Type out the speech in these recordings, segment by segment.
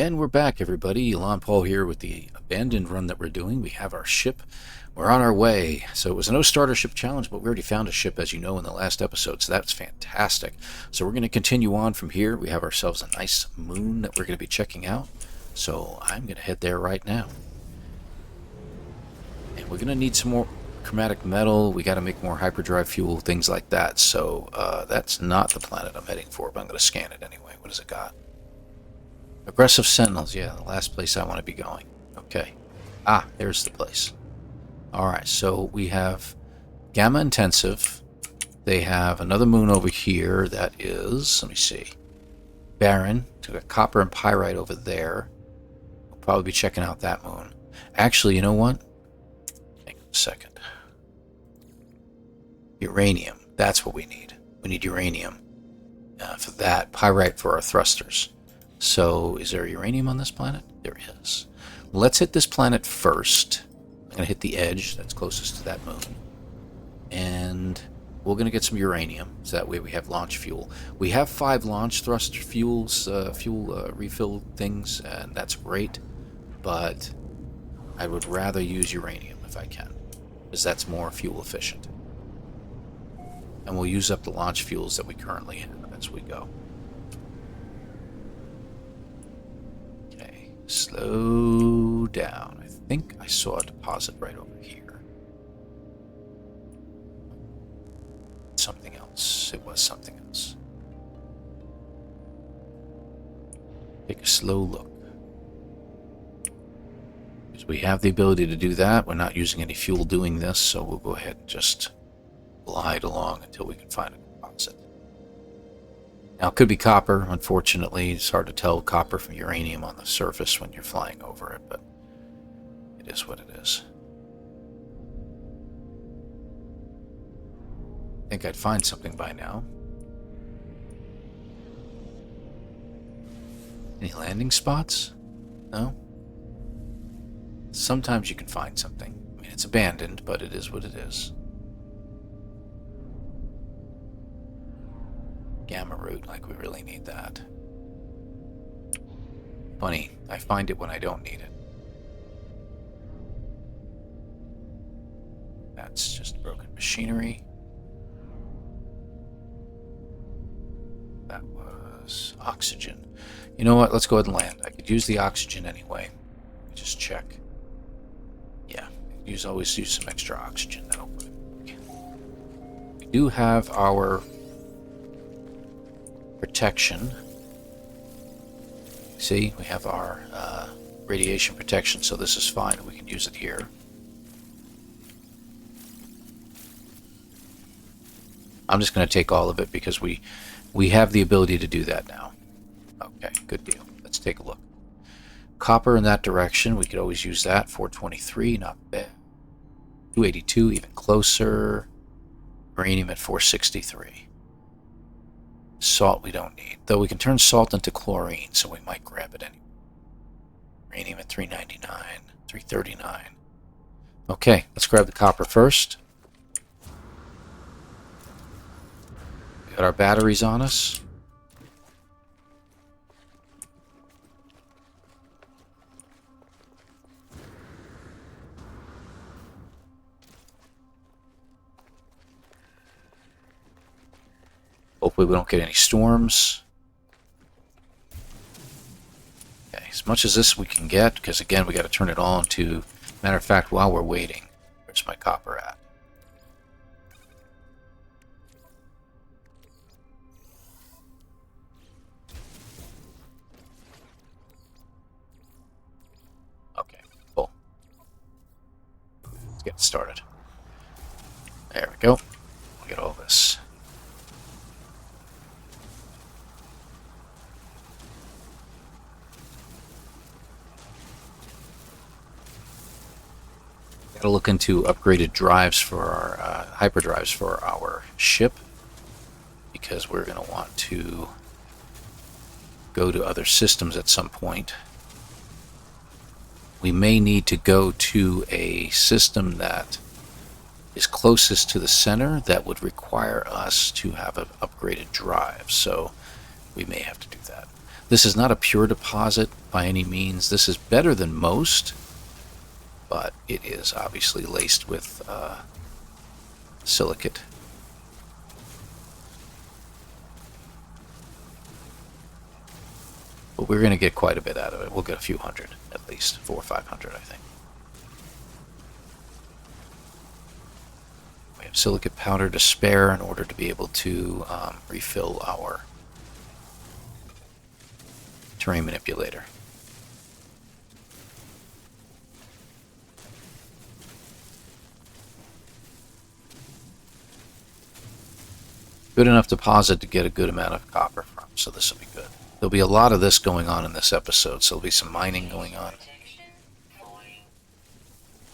And we're back, everybody. ElanPaul here with the abandoned run that we're doing. We have our ship. We're on our way. So it was a no starter ship challenge, but we already found a ship, as you know, in the last episode. So that's fantastic. So we're going to continue on from here. We have ourselves a nice moon that we're going to be checking out. So I'm going to head there right now. And we're going to need some more chromatic metal. We got to make more hyperdrive fuel, things like that. So that's not the planet I'm heading for, but I'm going to scan it anyway. What has it got? Aggressive Sentinels, yeah, the last place I want to be going. Okay. Ah, there's the place. Alright, so we have Gamma Intensive. They have another moon over here that is, let me see, barren. So we've got copper and pyrite over there. We'll probably be checking out that moon. Actually, you know what? Hang on a second. Uranium. That's what we need. We need uranium for that. Pyrite for our thrusters. So, is there uranium on this planet? There is. Let's hit this planet first. I'm going to hit the edge that's closest to that moon. And we're going to get some uranium, so that way we have launch fuel. We have 5 launch thrust fuels, fuel refill things, and that's great. But I would rather use uranium if I can, because that's more fuel efficient. And we'll use up the launch fuels that we currently have as we go. Slow down. I think I saw a deposit right over here. Something else. It was something else. Take a slow look. Because we have the ability to do that. We're not using any fuel doing this, so we'll go ahead and just glide along until we can find a deposit. Now, it could be copper, unfortunately. It's hard to tell copper from uranium on the surface when you're flying over it, but it is what it is. I think I'd find something by now. Any landing spots? No? Sometimes you can find something. I mean, it's abandoned, but it is what it is. Gamma root, like we really need that. Funny, I find it when I don't need it. That's just broken machinery. That was oxygen. You know what? Let's go ahead and land. I could use the oxygen anyway. Let me just check. Yeah, always use some extra oxygen. That'll put it. We do have our protection. See, we have our radiation protection, so this is fine. We can use it here. I'm just going to take all of it because we have the ability to do that now. Okay, good deal. Let's take a look. Copper in that direction, we could always use that. 423, not bad. 282, even closer. Uranium at 463. Salt we don't need, though we can turn salt into chlorine, so we might grab it anyway. Uranium at 399, 339. Okay, let's grab the copper first. We got our batteries on us. Hopefully we don't get any storms. Okay, as much as this we can get, because again we got to turn it on to, matter of fact, while we're waiting, where's my copper at? Okay, cool. Let's get started. There we go. We'll get all this. Got to look into upgraded drives for our hyperdrives for our ship, because we're going to want to go to other systems at some point. We may need to go to a system that is closest to the center that would require us to have an upgraded drive, so we may have to do that. This is not a pure deposit by any means. This is better than most, but it is obviously laced with silicate. But we're going to get quite a bit out of it. We'll get a few hundred, at least 400 or 500, I think. We have silicate powder to spare in order to be able to refill our terrain manipulator. Good enough deposit to get a good amount of copper from, so this will be good. There'll be a lot of this going on in this episode, so there'll be some mining going on.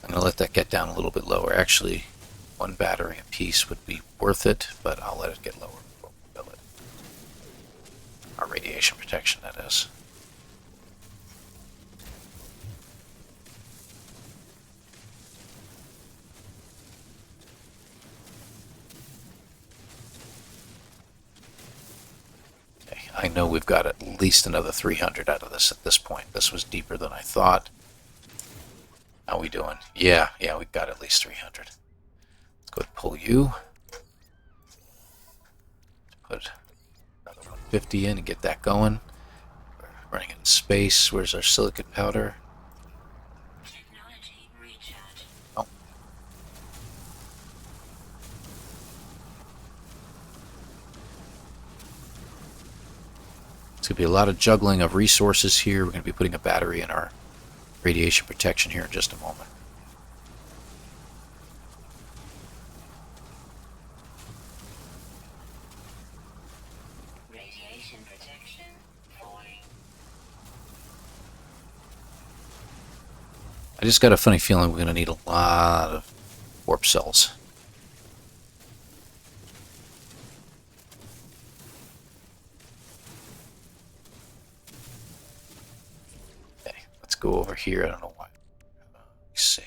I'm going to let that get down a little bit lower. Actually, 1 battery apiece would be worth it, but I'll let it get lower before we fill it. Our radiation protection, that is. I know we've got at least another 300 out of this at this point. This was deeper than I thought. How we doing? Yeah, we've got at least 300. Let's go ahead and pull you. Put another 150 in and get that going. We're running in space. Where's our silicate powder? Oh. It's going to be a lot of juggling of resources here. We're going to be putting a battery in our radiation protection here in just a moment. Radiation protection falling. I just got a funny feeling we're going to need a lot of warp cells. Go over here. I don't know why. Let's see.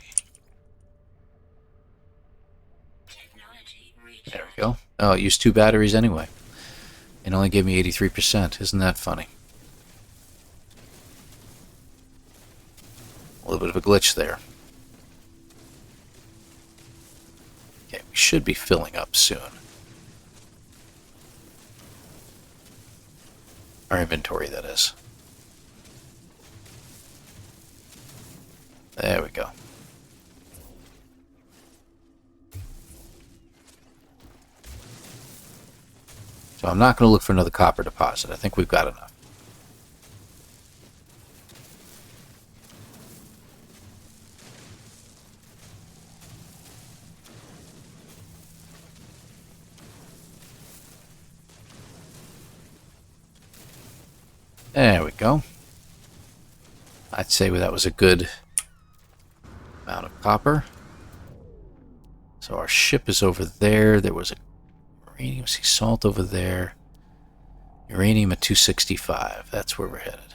There we go. Oh, it used 2 batteries anyway. It only gave me 83%. Isn't that funny? A little bit of a glitch there. Okay, we should be filling up soon. Our inventory, that is. There we go. So I'm not going to look for another copper deposit. I think we've got enough. There we go. I'd say that was a good amount of copper. So our ship is over there. There was a uranium sea salt over there. Uranium at 265. That's where we're headed.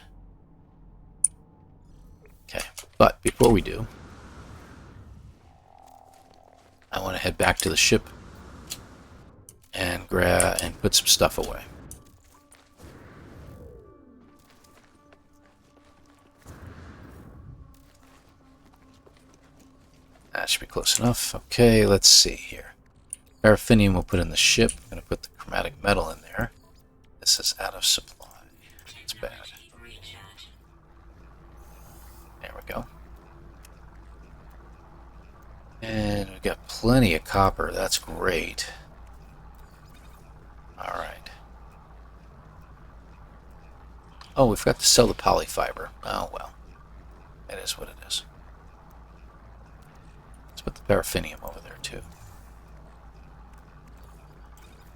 Okay, but before we do, I want to head back to the ship and grab and put some stuff away. That should be close enough. Okay, let's see here. Paraffinium we'll put in the ship. I'm going to put the chromatic metal in there. This is out of supply. It's bad. There we go. And we've got plenty of copper. That's great. Alright. Oh, we forgot to sell the polyfiber. Oh, well. It is what it is. Put the paraffinium over there too.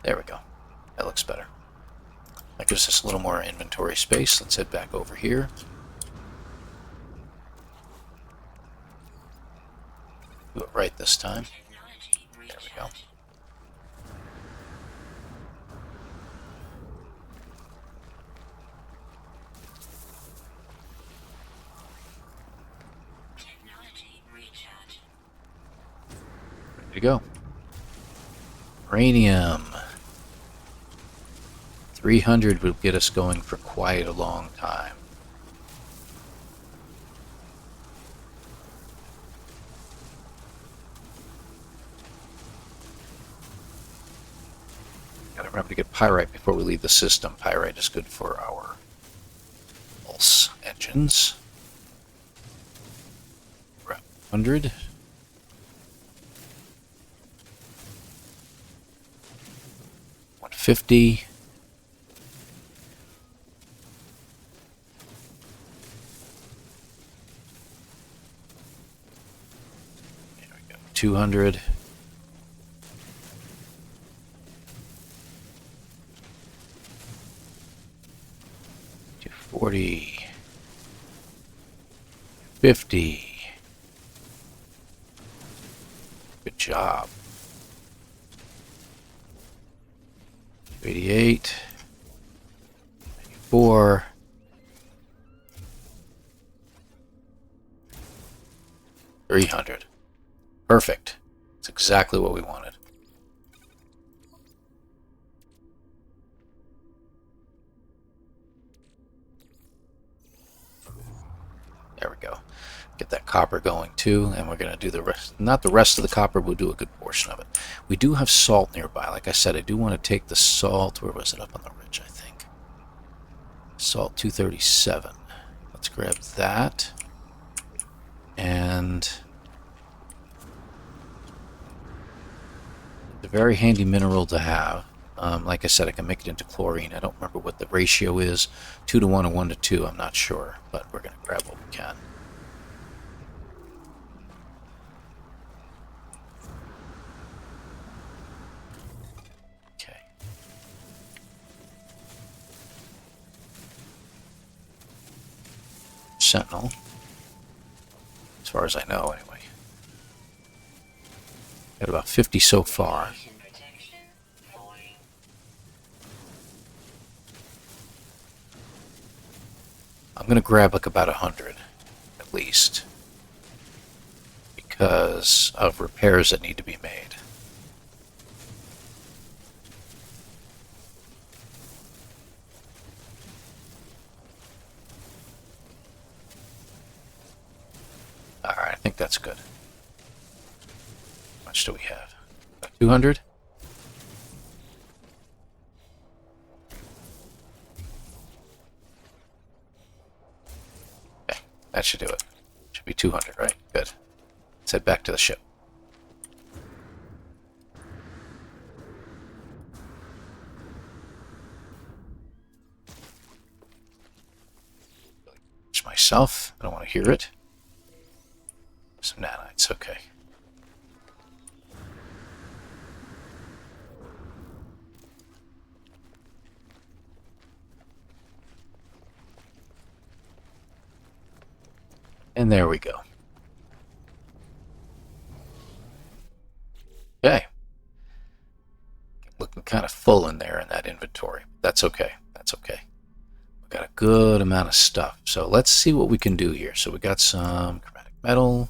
There we go. That looks better. That gives us a little more inventory space. Let's head back over here. Do it right this time. There we go. Ready to go. Uranium. 300 will get us going for quite a long time. Gotta remember to get pyrite before we leave the system. Pyrite is good for our pulse engines. We're at 100. $150. There we go. 200. $240. $50. Good job. 88, 94, 300. Perfect. That's exactly what we wanted. There we go. Get that copper going too, and we're going to do the rest. Not the rest of the copper, we'll do a good portion of it. We do have salt nearby. Like I said, I do want to take the salt. Where was it? Up on the ridge, I think. Salt 237. Let's grab that. And it's a very handy mineral to have. Like I said, I can make it into chlorine. I don't remember what the ratio is. 2 to 1 or 1 to 2, I'm not sure. But we're going to grab what we can. Sentinel, as far as I know, anyway. Got about 50 so far. I'm gonna grab like about 100, at least, because of repairs that need to be made. Alright, I think that's good. How much do we have? 200? Okay, that should do it. Should be 200, right? Good. Let's head back to the ship. Myself, I don't want to hear it. Some nanites, okay. And there we go. Okay. Looking kind of full in there in that inventory. That's okay. That's okay. We've got a good amount of stuff. So let's see what we can do here. So we got some chromatic metal.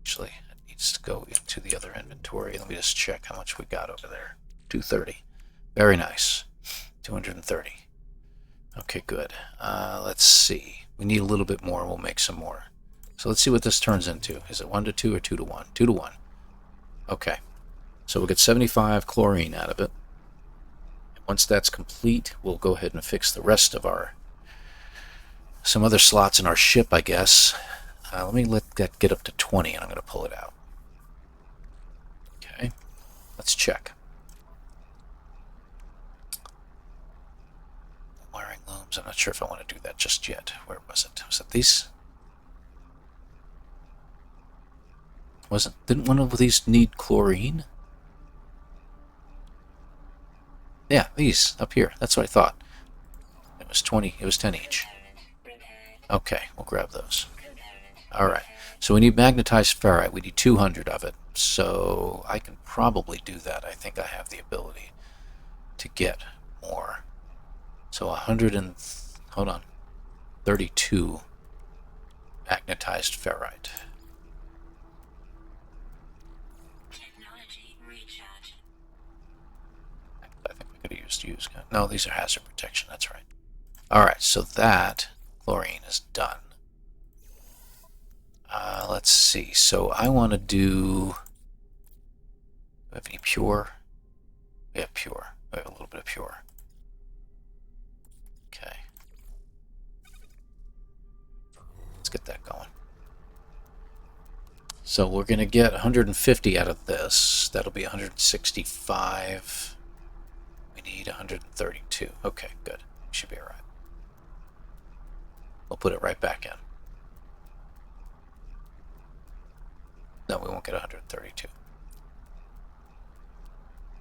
Actually, it needs to go into the other inventory. Let me just check how much we got over there. 230. Very nice. 230. Okay, good. Let's see. We need a little bit more. We'll make some more. So let's see what this turns into. Is it 1 to 2 or 2 to 1? 2 to 1. Okay. So we'll get 75 chlorine out of it. Once that's complete, we'll go ahead and fix the rest of some other slots in our ship, I guess. Let me let that get up to 20, and I'm going to pull it out. Okay, let's check. Wiring looms, I'm not sure if I want to do that just yet. Where was it? Was it these? Didn't one of these need chlorine? Yeah, these up here. That's what I thought. It was 20. It was 10 each. Okay, we'll grab those. All right. So we need magnetized ferrite. We need 200 of it. So I can probably do that. I think I have the ability to get more. So 100 and hold on, 32 magnetized ferrite. Could have used use. No, these are hazard protection. That's right. Alright, so that chlorine is done. Let's see. So I want to do we have any pure? We have pure. We have a little bit of pure. Okay. Let's get that going. So we're going to get 150 out of this. That'll be 165. We need 132. Okay, good. We should be alright. We'll put it right back in. No, we won't get 132.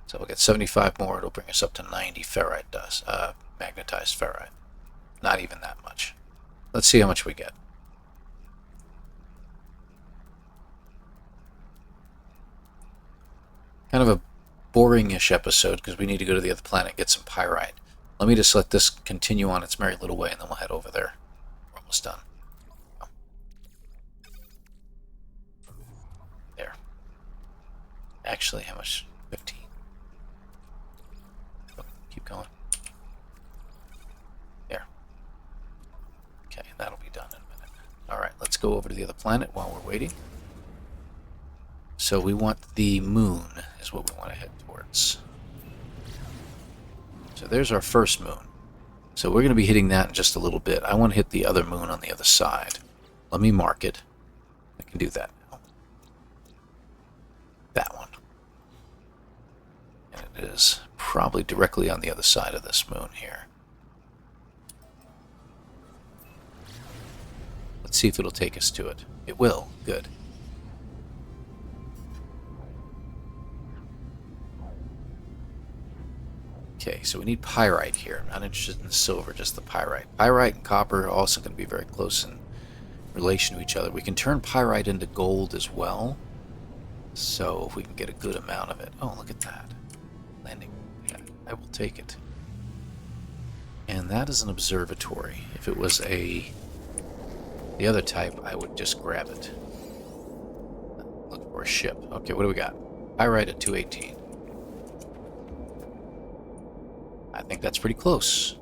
So we'll get 75 more. It'll bring us up to 90 ferrite dust, magnetized ferrite. Not even that much. Let's see how much we get. Kind of a boring-ish episode because we need to go to the other planet and get some pyrite. Let me just let this continue on its merry little way and then we'll head over there. We're almost done. There. Actually, how much? 15. Oh, keep going. There. Okay, that'll be done in a minute. Alright, let's go over to the other planet while we're waiting. So we want the moon is what we want to head towards. So there's our first moon. So we're going to be hitting that in just a little bit. I want to hit the other moon on the other side. Let me mark it. I can do that now. That one. And it is probably directly on the other side of this moon here. Let's see if it'll take us to it. It will. Good. Okay, so we need pyrite here. I'm not interested in the silver, just the pyrite. Pyrite and copper are also going to be very close in relation to each other. We can turn pyrite into gold as well. So if we can get a good amount of it. Oh, look at that. Landing. Yeah, I will take it. And that is an observatory. If it was the other type, I would just grab it. Look for a ship. Okay, what do we got? Pyrite at 218. I think that's pretty close.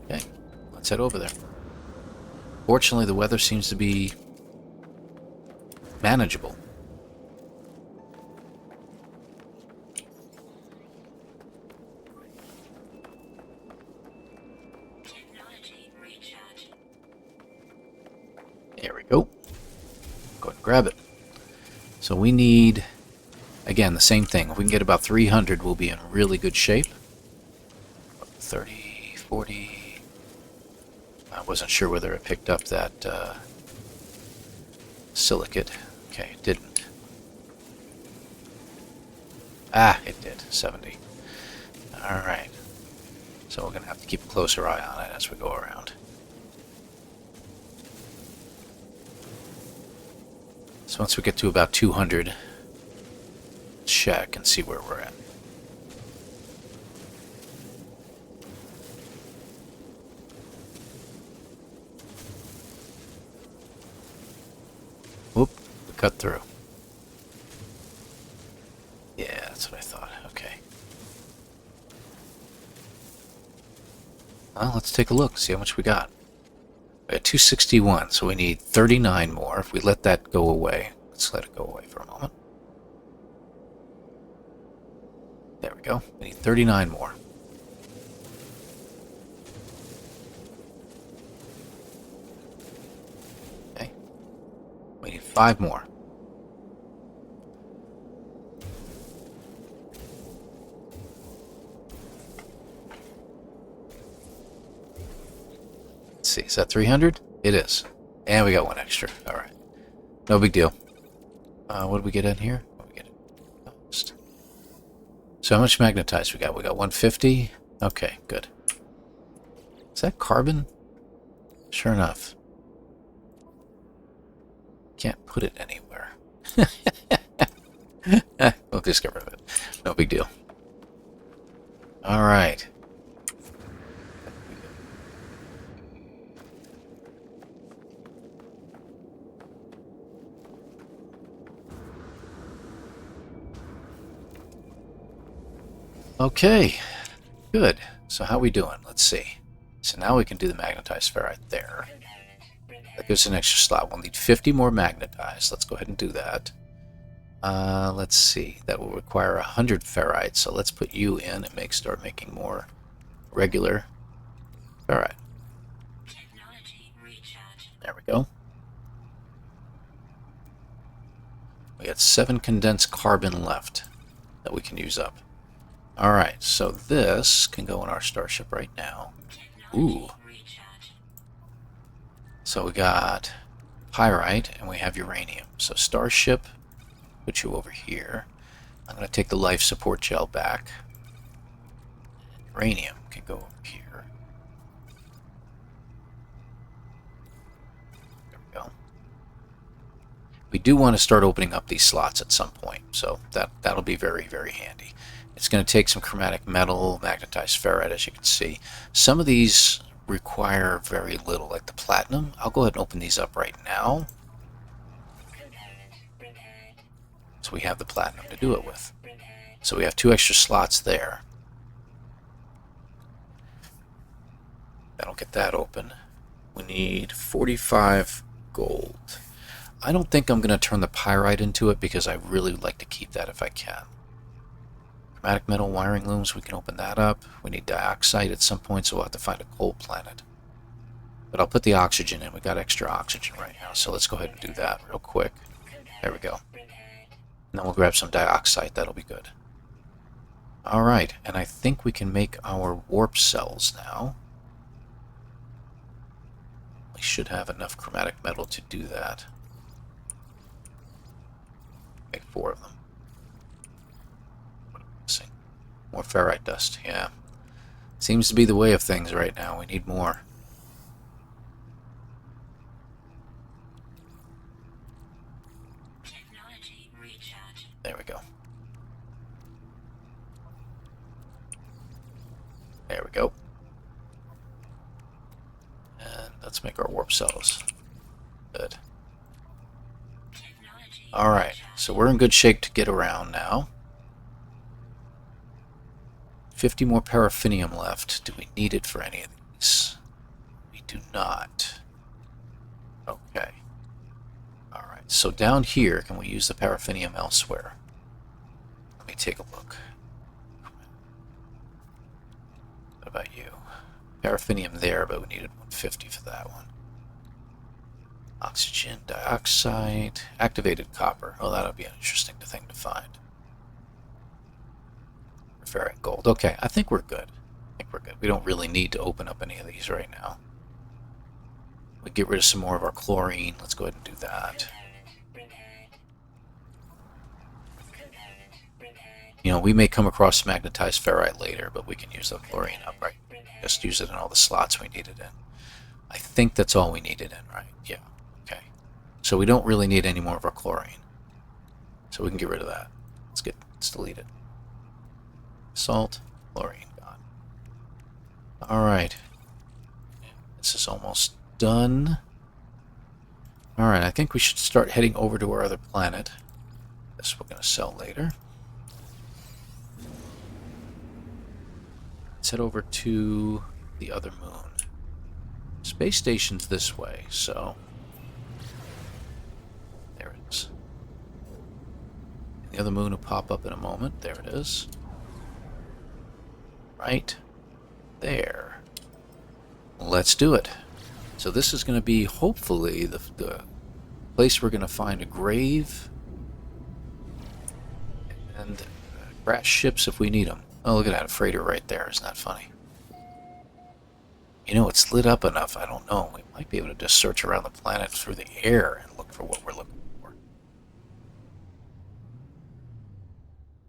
Okay, let's head over there. Fortunately, the weather seems to be manageable. Technology recharge. There we go. Go ahead and grab it. So we need, again, the same thing. If we can get about 300, we'll be in really good shape. 30, 40. I wasn't sure whether it picked up that silicate. Okay, it didn't. Ah, it did. 70. Alright. So we're going to have to keep a closer eye on it as we go around. So once we get to about 200, check and see where we're at. Whoop, cut through. Yeah, that's what I thought. Okay. Well, let's take a look, see how much we got. We got 261, so we need 39 more. If we let that go away, let's let it go away for a moment. There we go. We need 39 more. Okay. We need 5 more. Let's see, is that 300? It is. And we got 1 extra. Alright. No big deal. What did we get in here? What did we get? So how much magnetized we got? We got 150. Okay, good. Is that carbon? Sure enough. Can't put it anywhere. We'll just get rid of it. No big deal. Alright. Okay, good. So how we doing? Let's see. So now we can do the magnetized ferrite there. That gives us an extra slot. We'll need 50 more magnetized. Let's go ahead and do that. Let's see. That will require 100 ferrite. So let's put you in and start making more regular ferrite. Technology recharge. There we go. We got 7 condensed carbon left that we can use up. Alright, so this can go in our starship right now. Ooh. Recharge. So we got pyrite and we have uranium. So starship, put you over here. I'm going to take the life support gel back. Uranium can go over here. There we go. We do want to start opening up these slots at some point, so that'll be very, very handy. It's going to take some chromatic metal, magnetized ferrite, as you can see. Some of these require very little, like the platinum. I'll go ahead and open these up right now. So we have the platinum to do it with. So we have 2 extra slots there. That'll get that open. We need 45 gold. I don't think I'm going to turn the pyrite into it because I really would like to keep that if I can. Chromatic metal wiring looms, we can open that up. We need dioxide at some point, so we'll have to find a cold planet. But I'll put the oxygen in. We got extra oxygen right now, so let's go ahead and do that real quick. There we go. And then we'll grab some dioxide. That'll be good. Alright, and I think we can make our warp cells now. We should have enough chromatic metal to do that. Make 4 of them. More ferrite dust, yeah. Seems to be the way of things right now. We need more. Technology recharge. There we go. There we go. And let's make our warp cells. Good. Alright, so we're in good shape to get around now. 50 more paraffinium left. Do we need it for any of these? We do not. Okay. Alright, so down here, can we use the paraffinium elsewhere? Let me take a look. What about you? Paraffinium there, but we needed 150 for that one. Oxygen, dioxide, activated copper. Oh, that'll be an interesting thing to find. Ferrite gold. Okay, I think we're good. We don't really need to open up any of these right now. We get rid of some more of our chlorine. Let's go ahead and do that. You know, we may come across magnetized ferrite later, but we can use the chlorine up, right? Just use it in all the slots we need it in. I think that's all we needed in, right? Yeah. Okay. So we don't really need any more of our chlorine. So we can get rid of that. Let's delete it. Salt, chlorine, gone. Alright. This is almost done. Alright, I think we should start heading over to our other planet. This we're going to sell later. Let's head over to the other moon. Space station's this way, so... There it is. The other moon will pop up in a moment. There it is. Right there. Let's do it. So this is going to be hopefully the place we're going to find a grave and crash ships if we need them. Oh, look at that freighter right there. Isn't that funny? You know, it's lit up enough. I don't know. We might be able to just search around the planet through the air and look for what we're looking for. What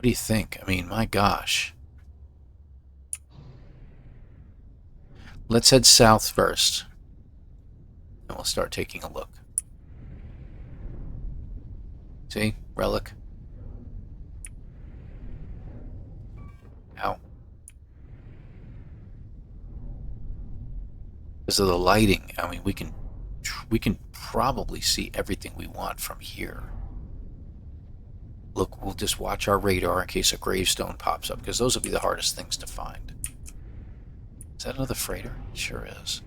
do you think? I mean, my gosh. Let's head south first, and we'll start taking a look. See? Relic. Ow. Because of the lighting, I mean, we can probably see everything we want from here. look, we'll just watch our radar in case a gravestone pops up, because those will be the hardest things to find. Is that another freighter? It sure is.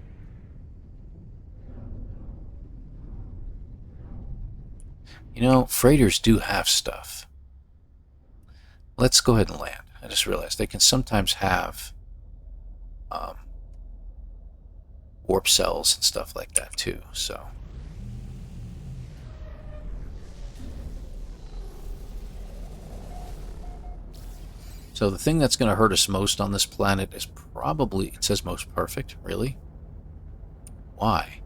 You know, freighters do have stuff. Let's go ahead and land. I just realized they can sometimes have warp cells and stuff like that too, so. So the thing that's going to hurt us most on this planet is probably, it says most perfect, really? Why?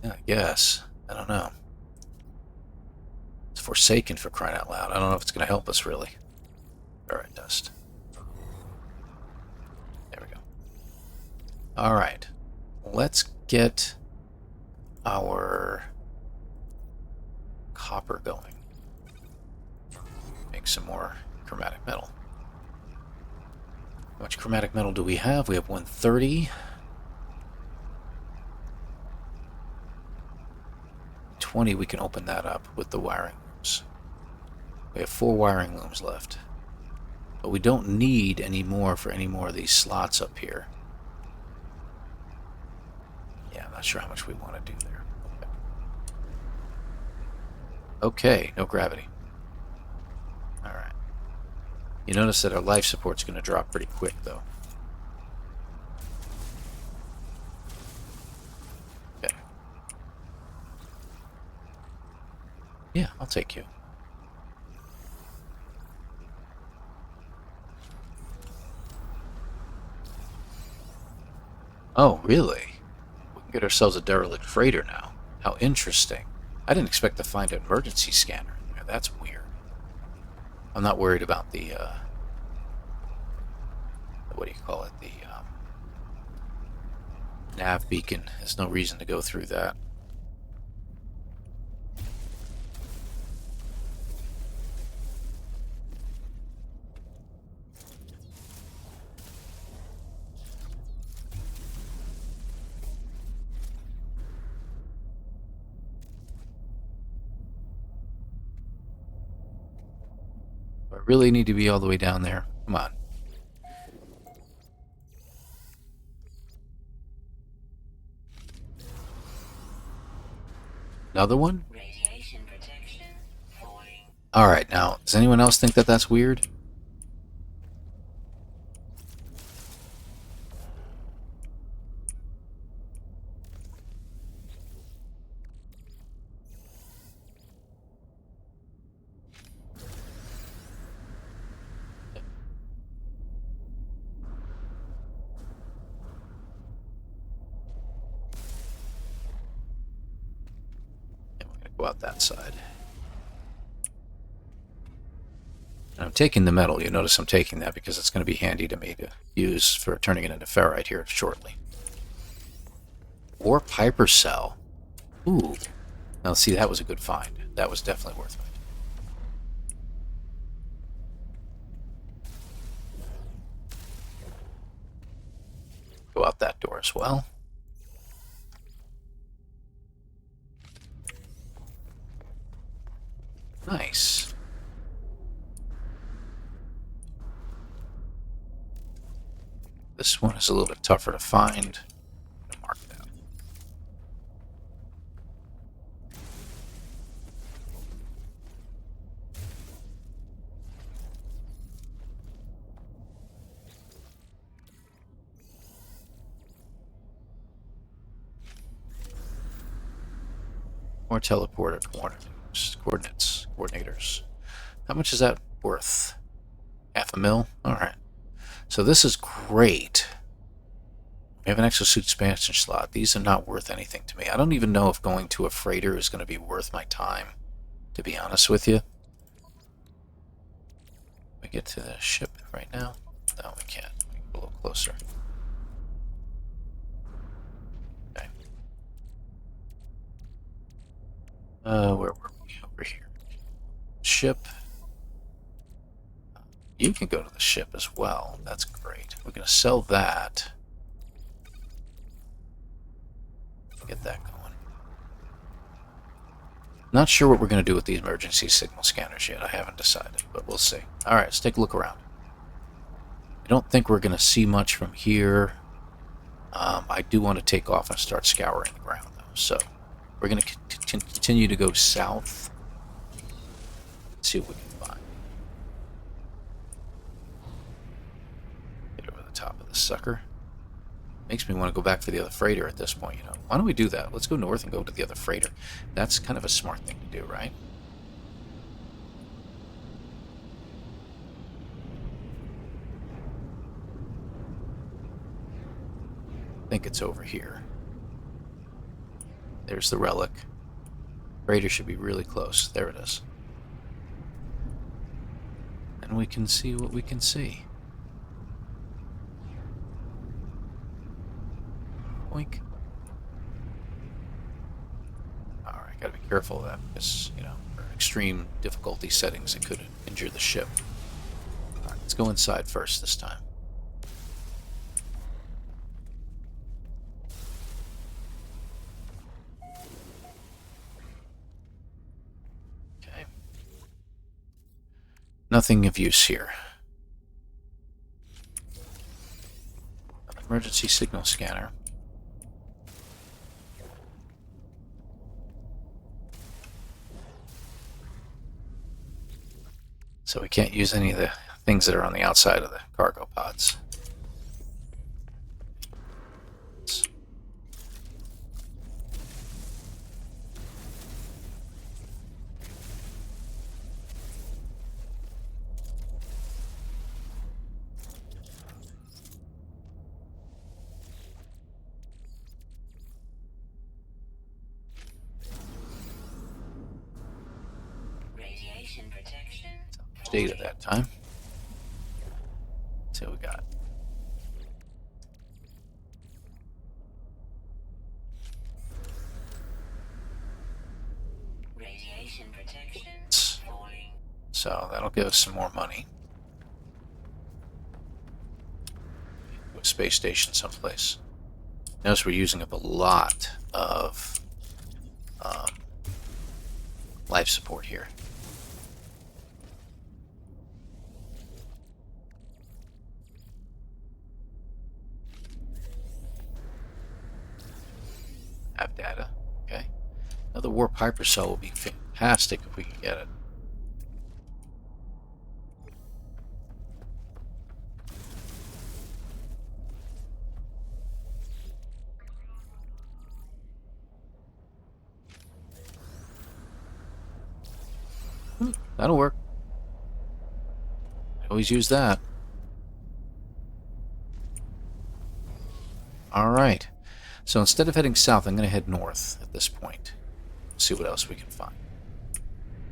Yeah, I guess. I don't know. It's Forsaken, for crying out loud. I don't know if it's going to help us, really. Alright, dust. There we go. Alright. Let's get our copper going. Make some more chromatic metal. How much chromatic metal do we have? We have 130. 20, we can open that up with the wiring looms. We have 4 wiring looms left. But we don't need any more for any more of these slots up here. Yeah, I'm not sure how much we want to do there. Okay, no gravity. Alright. You notice that our life support's going to drop pretty quick, though. Okay. Yeah, I'll take you. Oh, really? We can get ourselves a derelict freighter now. How interesting. I didn't expect to find an emergency scanner in there. That's weird. I'm not worried about the, what do you call it? The, nav beacon. There's no reason to go through that. Do I really need to be all the way down there? Come on. Another one? Radiation protection falling. Alright, now, does anyone else think that that's weird? Yeah, we're going to go out that side. And I'm taking the metal. You notice I'm taking that because it's going to be handy to me to use for turning it into ferrite here shortly. Or Piper cell. Ooh. Now see, that was a good find. That was definitely worth it. Go out that door as well. Nice. This one is a little bit tougher to find. Mark that. More teleporter coordinators. How much is that worth? $500,000? Alright. So this is great. We have an exosuit expansion slot. These are not worth anything to me. I don't even know if going to a freighter is going to be worth my time, to be honest with you. We get to the ship right now? No, we can't. We can go a little closer. Okay. Where were we? Over here. Ship. You can go to the ship as well. That's great. We're going to sell that. Get that going. Not sure what we're going to do with the emergency signal scanners yet. I haven't decided, but we'll see. All right, let's take a look around. I don't think we're going to see much from here. I do want to take off and start scouring the ground, though. So we're going to continue to go south. Let's see what we can find. Get over the top of the sucker. Makes me want to go back for the other freighter at this point, you know. Why don't we do that? Let's go north and go to the other freighter. That's kind of a smart thing to do, right? I think it's over here. There's the relic. Freighter should be really close. There it is. And we can see what we can see. Boink. Alright, gotta be careful of that because, you know, for extreme difficulty settings it could injure the ship. Alright, let's go inside first this time. Okay. Nothing of use here. An emergency signal scanner. So we can't use any of the things that are on the outside of the cargo pods. Radiation protection. Date at that time. Let's see what we got. Radiation protection. Falling. So that'll give us some more money. A space station someplace. Notice we're using up a lot of life support here. Have data. Okay. Another warp hypercell will be fantastic if we can get it. That'll work. Always use that. Alright. So instead of heading south, I'm going to head north at this point. See what else we can find.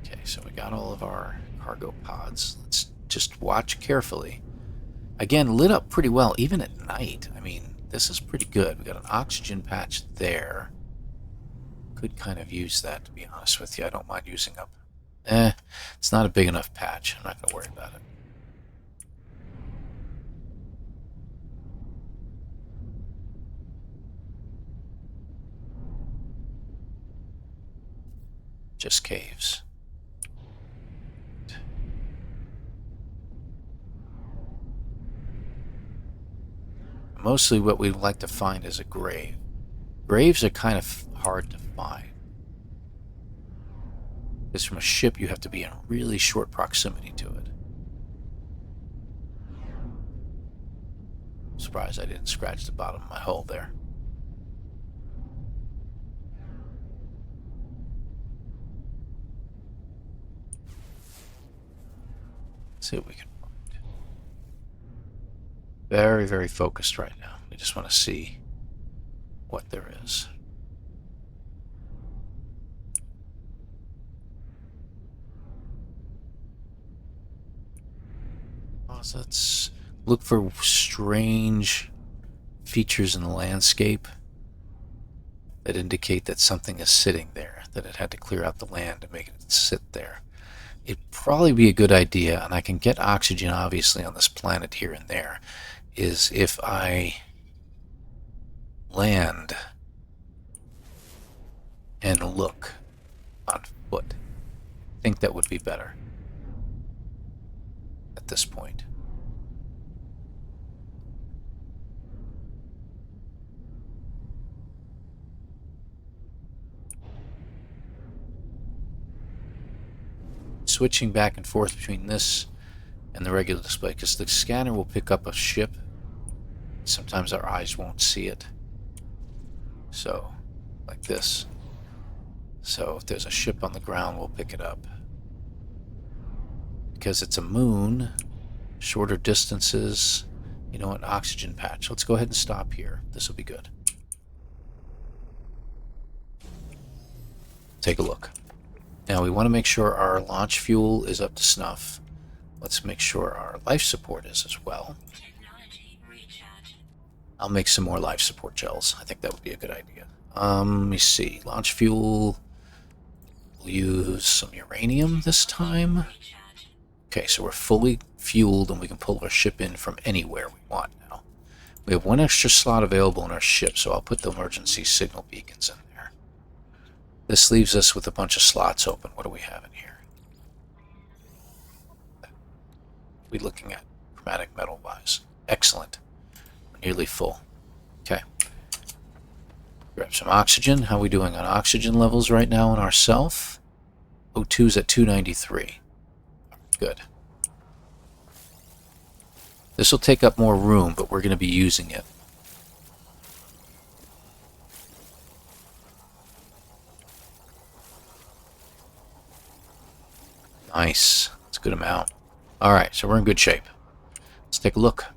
Okay, so we got all of our cargo pods. Let's just watch carefully. Again, lit up pretty well, even at night. I mean, this is pretty good. We got an oxygen patch there. Could kind of use that, to be honest with you. I don't mind using up. It's not a big enough patch. I'm not going to worry about it. Just caves. Mostly what we'd like to find is a grave. Graves are kind of hard to find. Because from a ship you have to be in really short proximity to it. I'm surprised I didn't scratch the bottom of my hull there. See what we can find. Very, very focused right now. We just want to see what there is. So let's look for strange features in the landscape that indicate that something is sitting there, that it had to clear out the land to make it sit there. It'd probably be a good idea, and I can get oxygen obviously on this planet here and there, is if I land and look on foot. better at this point. Switching back and forth between this and the regular display, because the scanner will pick up a ship. Sometimes our eyes won't see it. So, like this. So if there's a ship on the ground, we'll pick it up. Because it's a moon, shorter distances, you know, an oxygen patch. Let's go ahead and stop here. This will be good. Take a look. Now we want to make sure our launch fuel is up to snuff. Let's make sure our life support is as well. I'll make some more life support gels. I think that would be a good idea. Let me see. Launch fuel. We'll use some uranium this time. Okay, so we're fully fueled and we can pull our ship in from anywhere we want now. We have one extra slot available in our ship, so I'll put the emergency signal beacons in there. This leaves us with a bunch of slots open. What do we have in here? We're looking at chromatic metal wise. Excellent. We're nearly full. Okay. Grab some oxygen. How are we doing on oxygen levels right now in ourself? O2's at 293. Good. This will take up more room, but we're going to be using it. Nice. That's a good amount. Alright, so we're in good shape. Let's take a look.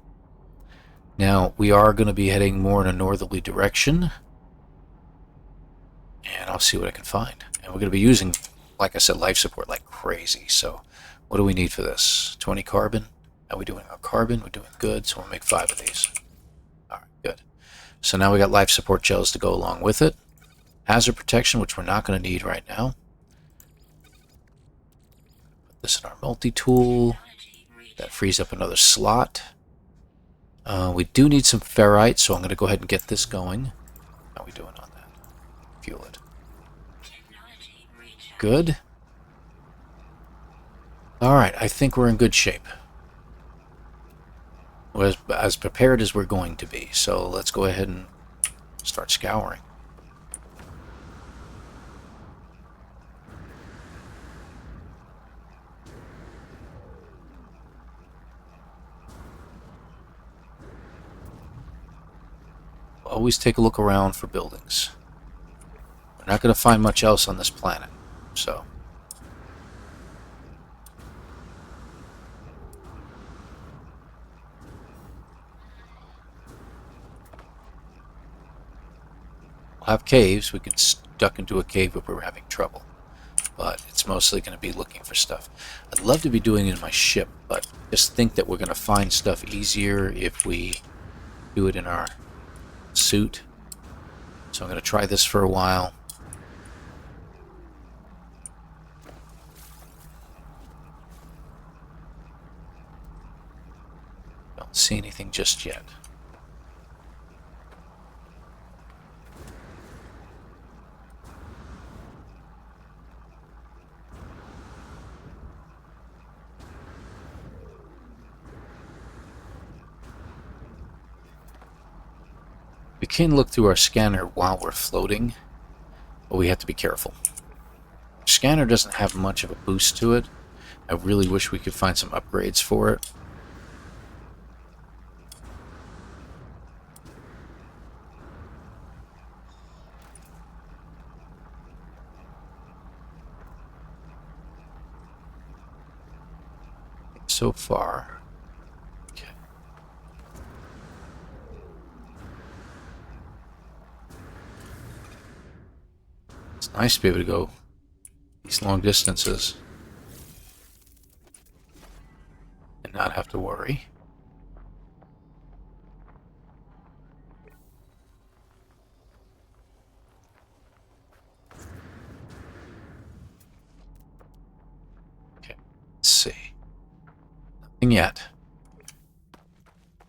Now, we are going to be heading more in a northerly direction. And I'll see what I can find. And we're going to be using, like I said, life support like crazy. So, what do we need for this? 20 carbon? How are we doing on carbon? We're doing good, so we'll make 5 of these. Alright, good. So now we got life support gels to go along with it. Hazard protection, which we're not going to need right now. Put this in our multi-tool. That frees up another slot. We do need some ferrite, so I'm going to go ahead and get this going. How are we doing on that? Fuel it. Good. Alright, I think we're in good shape. We're as prepared as we're going to be. So let's go ahead and start scouring. Always take a look around for buildings. We're not going to find much else on this planet, so... We'll have caves. We can duck into a cave if we're having trouble. But it's mostly going to be looking for stuff. I'd love to be doing it in my ship, but just think that we're going to find stuff easier if we do it in our suit. So I'm going to try this for a while. Don't see anything just yet. We can look through our scanner while we're floating, but we have to be careful. Our scanner doesn't have much of a boost to it. I really wish we could find some upgrades for it. So far... It's nice to be able to go these long distances and not have to worry. Okay, let's see. Nothing yet.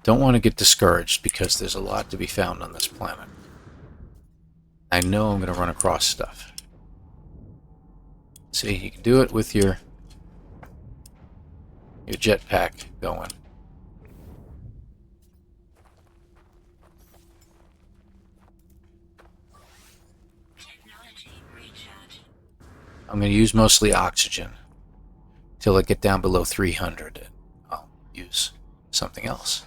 Don't want to get discouraged because there's a lot to be found on this planet. I know I'm going to run across stuff. See, you can do it with your your jetpack going. Technology recharge. I'm going to use mostly oxygen till I get down below 300. And I'll use something else.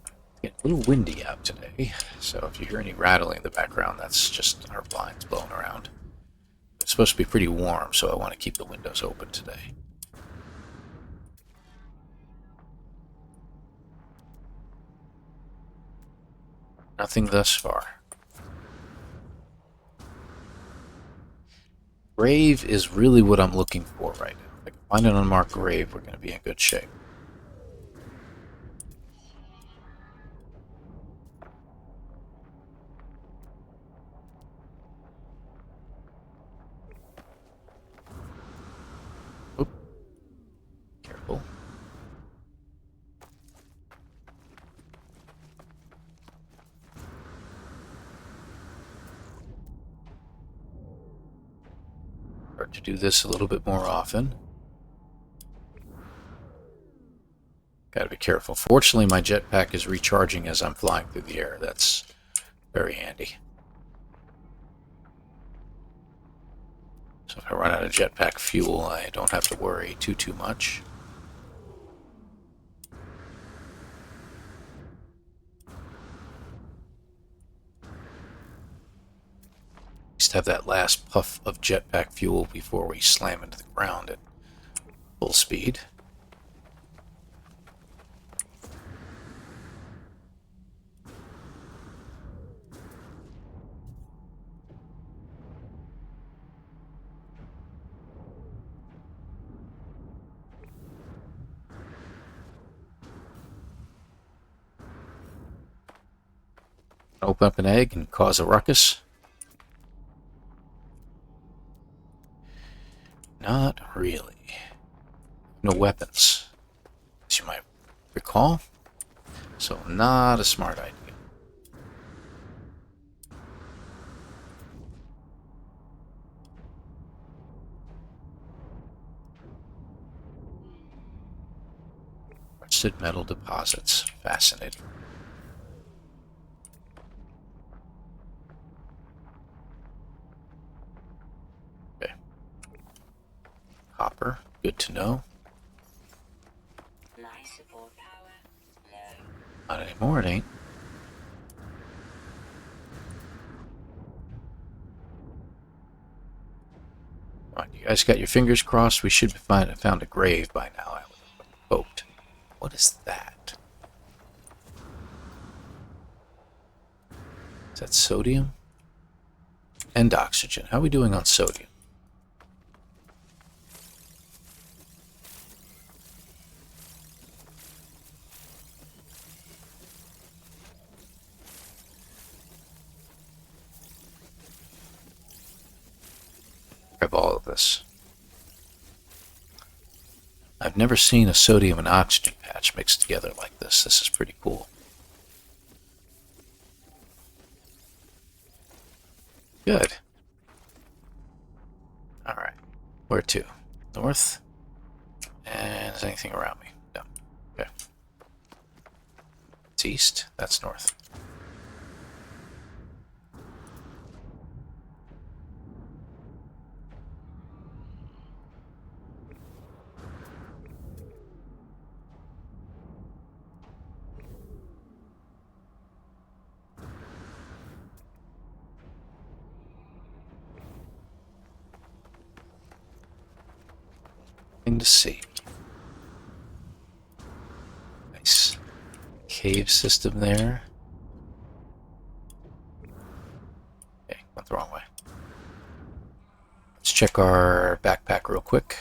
It's getting a little windy out today, so if you hear any rattling in the background, that's just our blinds blowing around. It's supposed to be pretty warm, so I want to keep the windows open today. Nothing thus far. Grave is really what I'm looking for right now. If I can find an unmarked grave, we're going to be in good shape. Oop. Careful. Start to do this a little bit more often. Gotta be careful. Fortunately, my jetpack is recharging as I'm flying through the air. That's very handy. So if I run out of jetpack fuel, I don't have to worry too much. Just have that last puff of jetpack fuel before we slam into the ground at full speed. Open up an egg and cause a ruckus. Not really. No weapons, as you might recall. So not a smart idea. Rusted metal deposits. Fascinating. Copper, good to know. Life support power. No. Not anymore, it ain't. Come on, you guys got your fingers crossed? We should have found a grave by now, I would have hoped. What is that? Is that sodium? And oxygen. How are we doing on sodium? Grab all of this. I've never seen a sodium and oxygen patch mixed together like this. This is pretty cool. Good. Alright. Where to? North? And is anything around me? No. Okay. It's east. That's north. Thing to see. Nice cave system there. Okay, went the wrong way. Let's check our backpack real quick.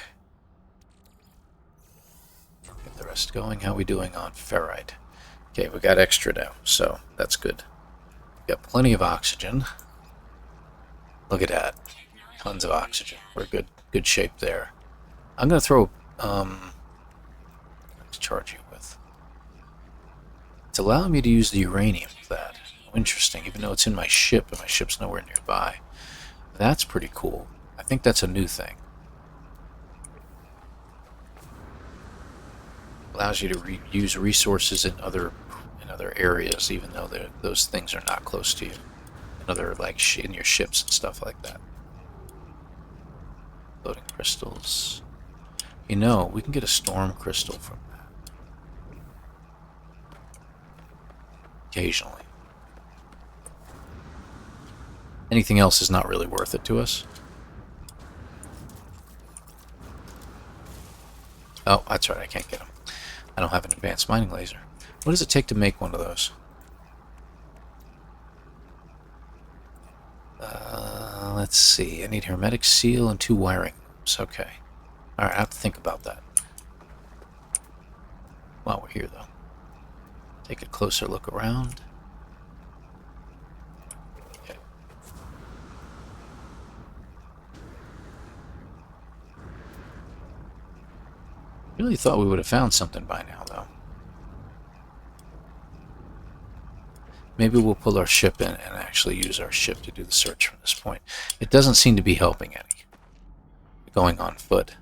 Get the rest going. How are we doing on ferrite? Okay, we got extra now, so that's good. Got plenty of oxygen. Look at that. Tons of oxygen. We're good shape there. I'm going to throw, let's charge you with. It's allowing me to use the uranium for that. Oh, interesting, even though it's in my ship and my ship's nowhere nearby. That's pretty cool. I think that's a new thing. Allows you to use resources in other areas, even though those things are not close to you. Another like in your ships and stuff like that. Floating crystals. You know, we can get a storm crystal from that. Occasionally. Anything else is not really worth it to us. Oh, that's right, I can't get them. I don't have an advanced mining laser. What does it take to make one of those? Let's see. I need hermetic seal and 2 wiring loops. Okay. Alright, I have to think about that. While we're here, though. Take a closer look around. Okay. Really thought we would have found something by now, though. Maybe we'll pull our ship in and actually use our ship to do the search from this point. It doesn't seem to be helping any. Going on foot.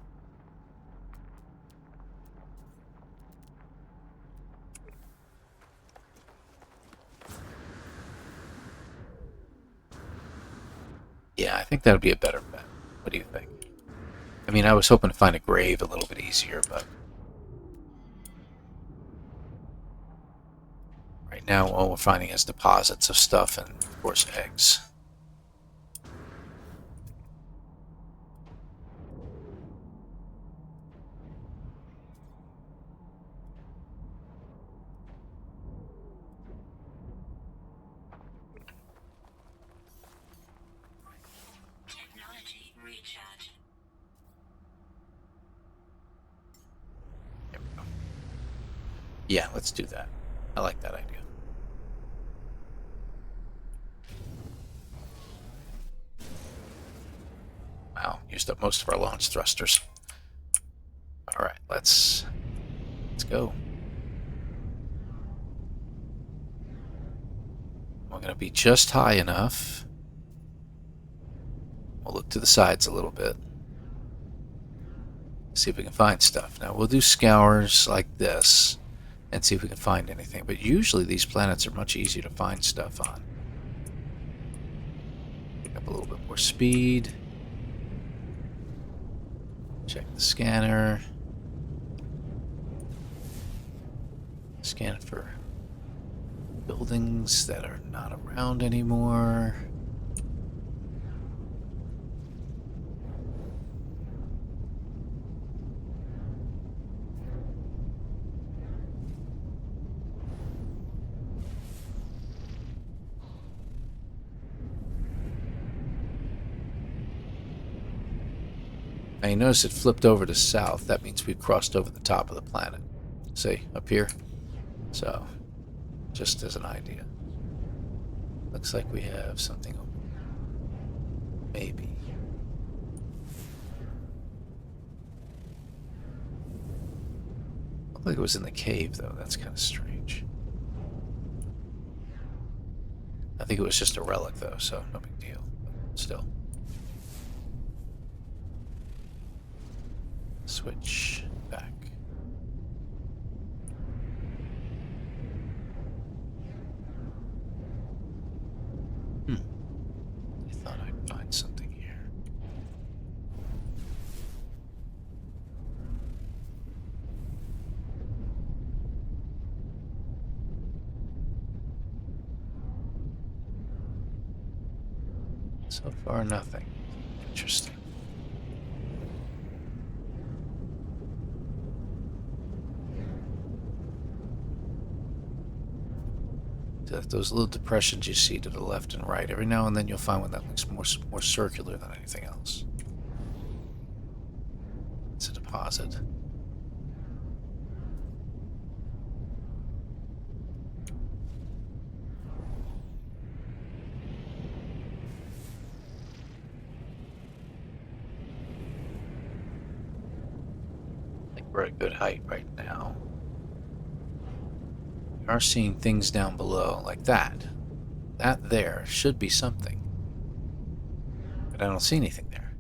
Yeah, I think that would be a better bet. What do you think? I mean, I was hoping to find a grave a little bit easier, but... right now, all we're finding is deposits of stuff and, of course, eggs. Technology recharge. There we go. Yeah, let's do that. I like that idea. Wow, used up most of our launch thrusters. Alright, let's go. We're going to be just high enough. We'll look to the sides a little bit. See if we can find stuff. Now, we'll do scours like this and see if we can find anything. But usually these planets are much easier to find stuff on. Pick up a little bit more speed. Check the scanner. Scan for buildings that are not around anymore. Now you notice it flipped over to south. That means we crossed over the top of the planet. See, up here? So, just as an idea. Looks like we have something over here. Maybe. Looked like it was in the cave, though. That's kind of strange. I think it was just a relic, though, so no big deal. But still. Switch back. I thought I'd find something here. So far, nothing. Interesting. Those little depressions you see to the left and right, every now and then you'll find one that looks more circular than anything else. It's a deposit. I think we're at a good height right now. We are seeing things down below, like that. That there should be something. But I don't see anything there.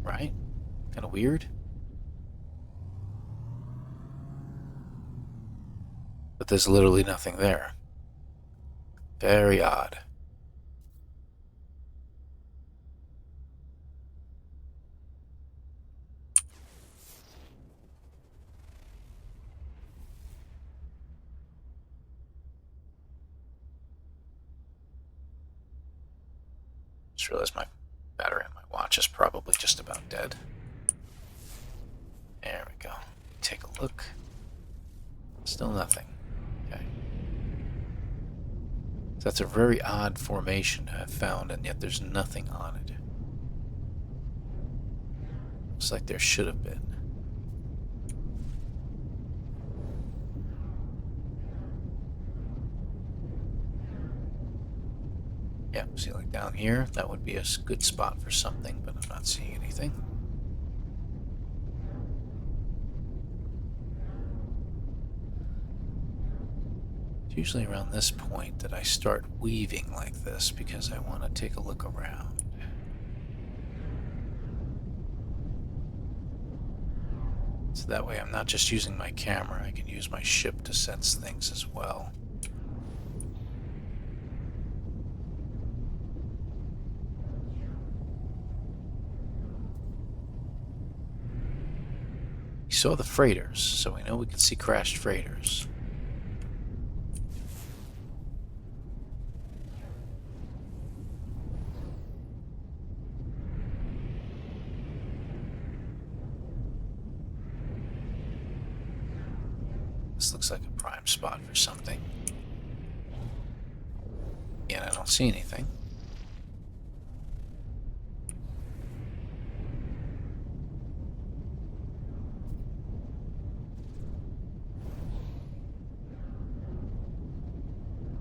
Right? Kind of weird. But there's literally nothing there. Very odd. Just realized my battery on my watch is probably just about dead. There we go. Take a look. Still nothing. Okay. So that's a very odd formation to have found, and yet there's nothing on it. Looks like there should have been. Yeah, see, like down here, that would be a good spot for something, but I'm not seeing anything. It's usually around this point that I start weaving like this because I want to take a look around. So that way I'm not just using my camera, I can use my ship to sense things as well. We saw the freighters, so we know we can see crashed freighters. This looks like a prime spot for something. Again, I don't see anything.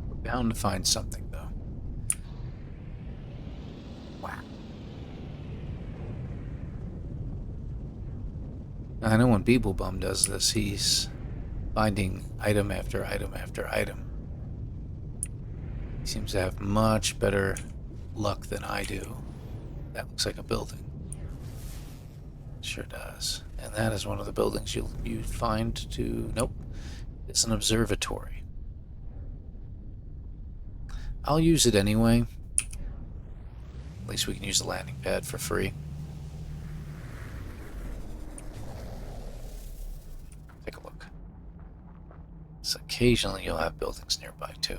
We're bound to find something, though. Wow. Now, I know when Beeblebum does this, he's finding item after item after item. He seems to have much better luck than I do. That looks like a building. Sure does. And that is one of the buildings you'd find to... Nope. It's an observatory. I'll use it anyway. At least we can use the landing pad for free. Take a look. So occasionally you'll have buildings nearby too.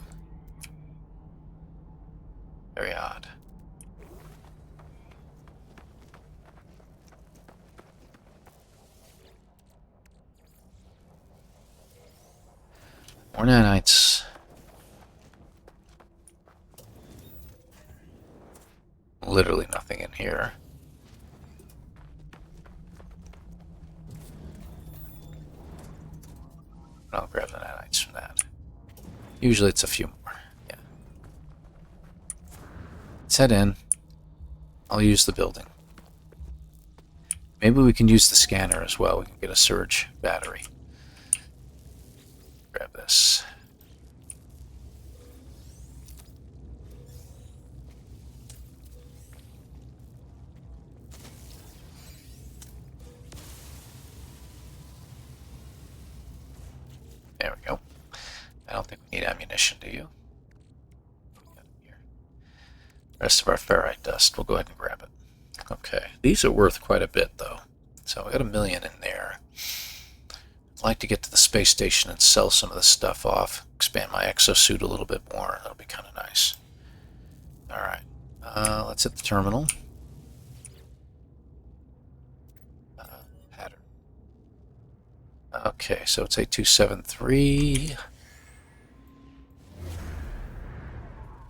Very odd. More nanites. Literally nothing in here. I'll grab the nanites from that. Usually it's a few more. Yeah. Let's head in. I'll use the building. Maybe we can use the scanner as well. We can get a surge battery. Grab this. There we go. I don't think we need ammunition, do you? Here. Rest of our ferrite dust. We'll go ahead and grab it. Okay. These are worth quite a bit, though. So we got 1 million in there. I'd like to get to the space station and sell some of this stuff off. Expand my exosuit a little bit more. That'll be kind of nice. Alright. Let's hit the terminal. Pattern. Okay, so it's 8273.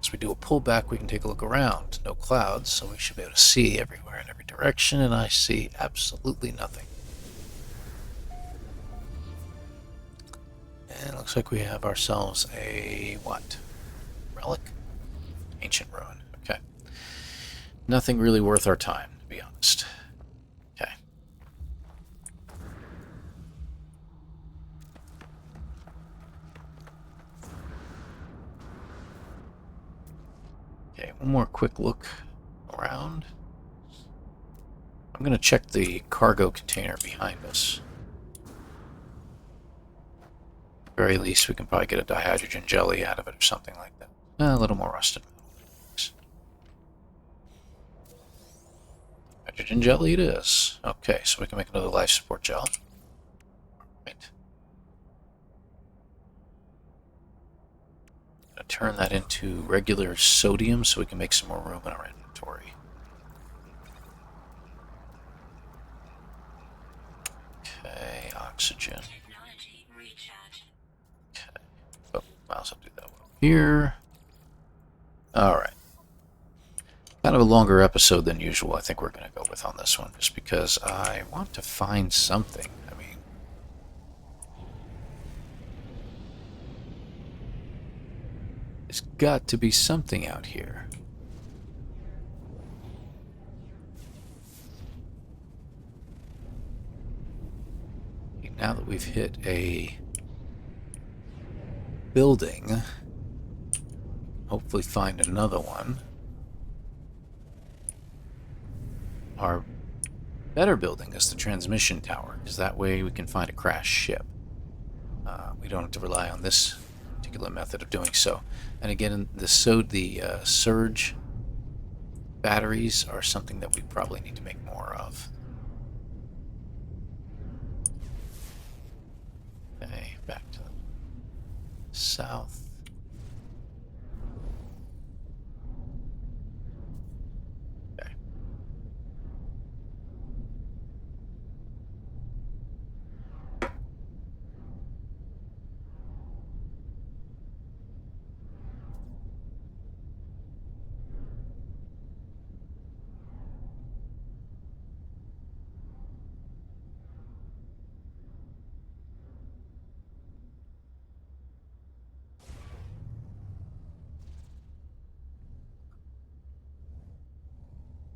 As we do a pullback, we can take a look around. No clouds, so we should be able to see everywhere in every direction, and I see absolutely nothing. And it looks like we have ourselves a what? Relic? Ancient ruin. Okay. Nothing really worth our time, to be honest. Okay. Okay, one more quick look around. I'm going to check the cargo container behind us. very least, we can probably get a dihydrogen jelly out of it or something like that. A little more rusted metal. Hydrogen jelly it is. Okay, so we can make another life support gel. Right. Gonna turn that into regular sodium so we can make some more room in our inventory. Okay, oxygen. Technology recharge. Okay. Oh, might also do that one here. Alright. Kind of a longer episode than usual, I think we're going to go with on this one, just because I want to find something. I mean, there's got to be something out here. Okay, now that we've hit a building, hopefully find another one. Our better building is the transmission tower, because that way we can find a crashed ship. We don't have to rely on this particular method of doing so. And again, the surge batteries are something that we probably need to make more of. Okay, back to the south. Okay.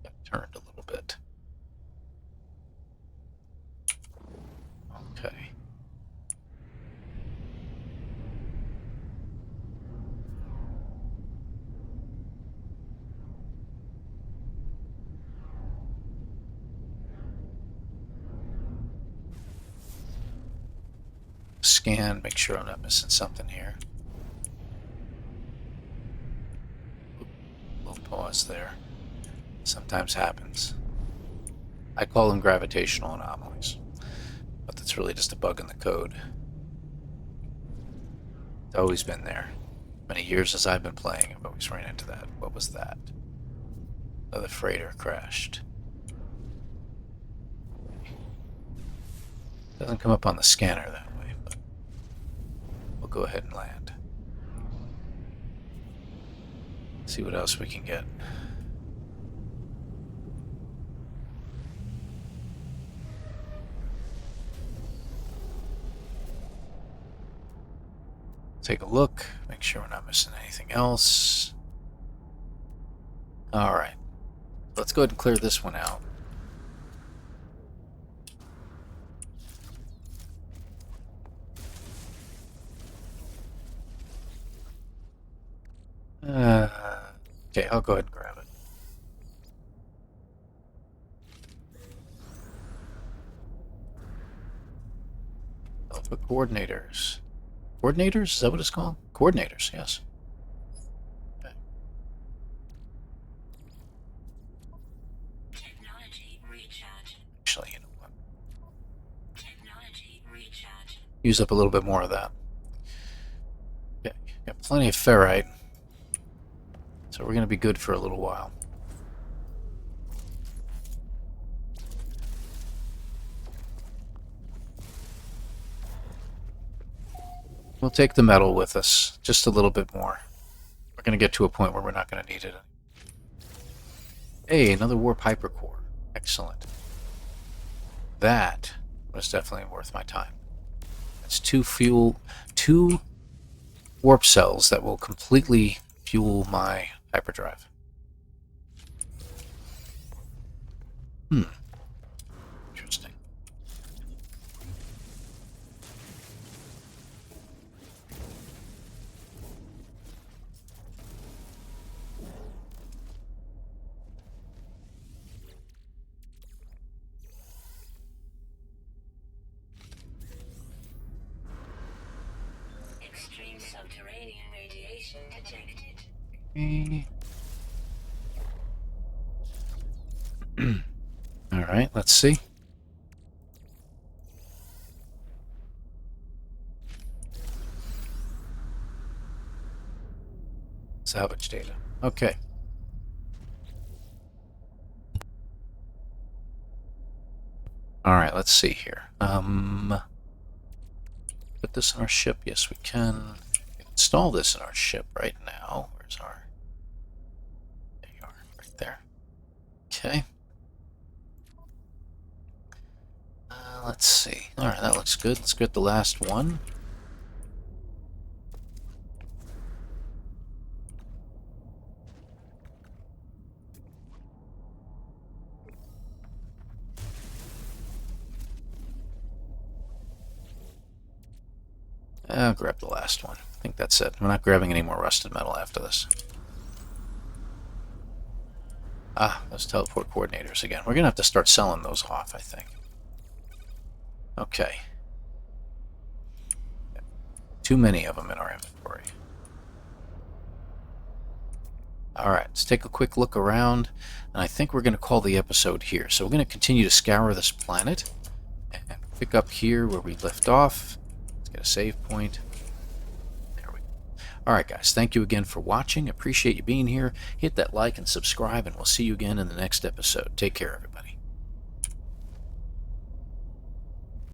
Got turned a little bit. Okay. Scan, make sure I'm not missing something here. Little pause there. Sometimes happens. I call them gravitational anomalies, but that's really just a bug in the code. It's always been there. Many years as I've been playing, I've always ran into that. What was that? Another freighter crashed. Doesn't come up on the scanner that way, but we'll go ahead and land. See what else we can get. Take a look, make sure we're not missing anything else. Alright, let's go ahead and clear this one out. Okay, I'll go ahead and grab it. Alpha coordinators. Coordinators? Is that what it's called? Coordinators, yes. Okay. Technology recharge. Actually, you know what? Technology recharge. Use up a little bit more of that. Okay, got plenty of ferrite. So we're going to be good for a little while. We'll take the metal with us, just a little bit more. We're going to get to a point where we're not going to need it. Hey, another warp hypercore. Excellent. That was definitely worth my time. That's two warp cells that will completely fuel my hyperdrive. Interesting. Extreme subterranean radiation detected. All right, let's see. Salvage data. Okay. All right, let's see here. Put this in our ship. Yes, we can. Install this in our ship right now. Where's our... There you are, right there. Okay. Let's see. All right, that looks good. Let's get the last one. I'll grab the last one. I think that's it. We're not grabbing any more rusted metal after this. Ah, those teleport coordinators again. We're going to have to start selling those off, I think. Okay. Too many of them in our inventory. Alright, let's take a quick look around, and I think we're going to call the episode here. So we're going to continue to scour this planet, and pick up here where we left off. Let's get a save point. There we go. Alright guys, thank you again for watching. Appreciate you being here. Hit that like and subscribe, and we'll see you again in the next episode. Take care, everybody.